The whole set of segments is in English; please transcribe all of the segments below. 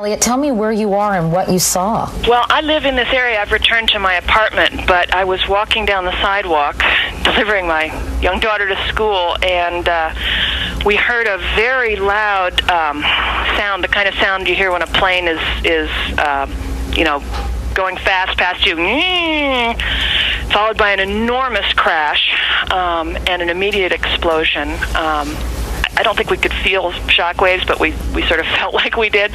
Elliot, tell me where you are and what you saw. Well, I live in this area. I've returned to my apartment, but I was walking down the sidewalk delivering my young daughter to school, and we heard a very loud sound, the kind of sound you hear when a plane is going fast past you, followed by an enormous crash and an immediate explosion. I don't think we could feel shock waves, but we sort of felt like we did.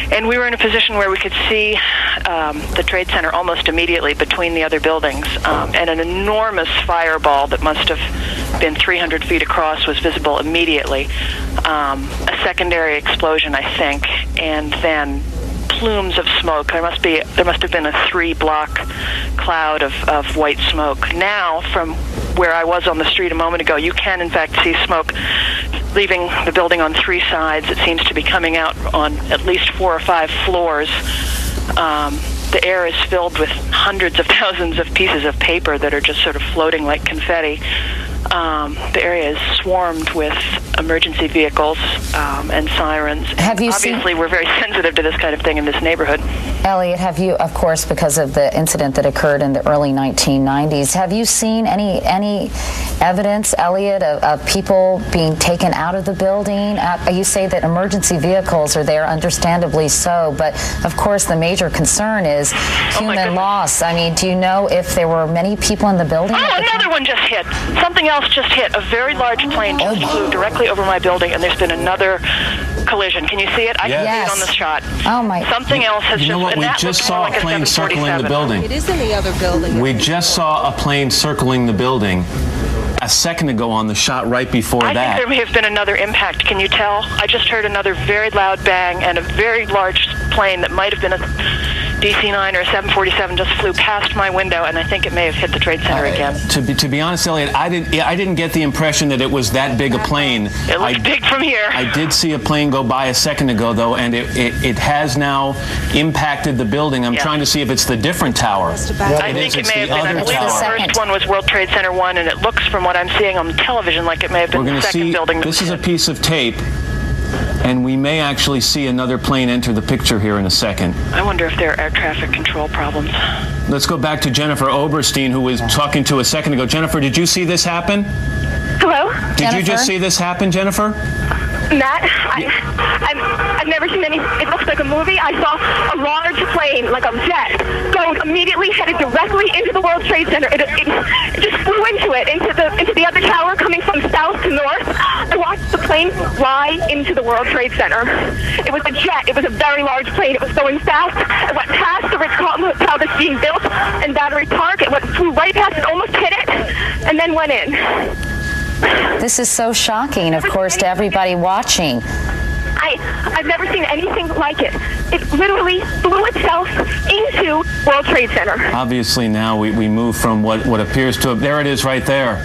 And we were in a position where we could see the Trade Center almost immediately between the other buildings. And an enormous fireball that must have been 300 feet across was visible immediately. A secondary explosion, I think, and then plumes of smoke. There must have been a 3-block cloud of white smoke. Now, from where I was on the street a moment ago, you can in fact see smoke leaving the building on 3 sides. It seems to be coming out on at least 4 or 5 floors. The air is filled with hundreds of thousands of pieces of paper that are just sort of floating like confetti. The area is swarmed with emergency vehicles and sirens. Obviously, we're very sensitive to this kind of thing in this neighborhood. Elliot, have you, of course, because of the incident that occurred in the early 1990s, have you seen any evidence, Elliot, of people being taken out of the building? You say that emergency vehicles are there, understandably so, but of course the major concern is human loss. I mean, do you know if there were many people in the building? Oh, another one just hit. Something else just hit. A very large plane just flew directly over my building, and there's been another collision. Can you see it? I can see it on the shot. Oh my! Something else has You know what? We just saw a plane circling the building. It is in the other building. We just saw a plane circling the building a second ago on the shot right before that. I think there may have been another impact. Can you tell? I just heard another very loud bang, and a very large plane that might have been a DC-9 or a 747 just flew past my window, and I think it may have hit the Trade Center again. To be honest, Elliot, I didn't get the impression that it was that big a plane. It looks big from here. I did see a plane go by a second ago, though, and it has now impacted the building. I'm trying to see if it's the different tower. I think it may have been. I believe the first one was World Trade Center 1, and it looks, from what I'm seeing on television, like it may have been the second building. This is a piece of tape, and we may actually see another plane enter the picture here in a second. I wonder if there are air traffic control problems. Let's go back to Jennifer Oberstein, who was talking to a second ago. Jennifer, did you see this happen? Hello? Did you just see this happen, Jennifer? Matt, I've never seen any. It looks like a movie. I saw a large plane, like a jet, going immediately headed directly into the World Trade Center. It just flew into it, into the other tower, coming from south to north. I watched the plane fly into the World Trade Center. It was a jet. It was a very large plane. It was going fast. It went past the Ritz-Carlton Hotel that's being built in Battery Park. It flew right past it, almost hit it, and then went in. This is so shocking, of course, to everybody watching. I've never seen anything like it. It literally flew itself into World Trade Center. Obviously now we move from what appears to... There it is right there.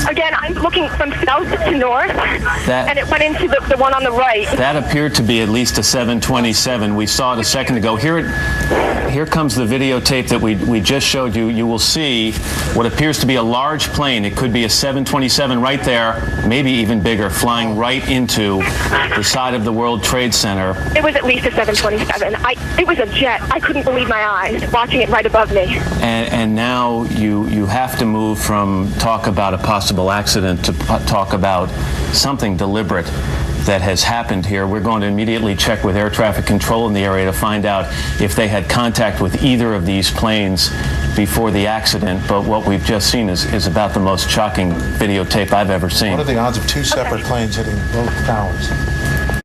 Again, I'm looking from south to north, and it went into the one on the right. That appeared to be at least a 727. We saw it a second ago. Here comes the videotape that we just showed you. You will see what appears to be a large plane. It could be a 727 right there, maybe even bigger, flying right into the side of the World Trade Center. It was at least a 727. It was a jet. I couldn't believe my eyes watching it right above me. And now you have to move from talk about a possible accident to talk about something deliberate that has happened here. We're going to immediately check with air traffic control in the area to find out if they had contact with either of these planes before the accident. But what we've just seen is about the most shocking videotape I've ever seen. What are the odds of 2 separate planes hitting both towers?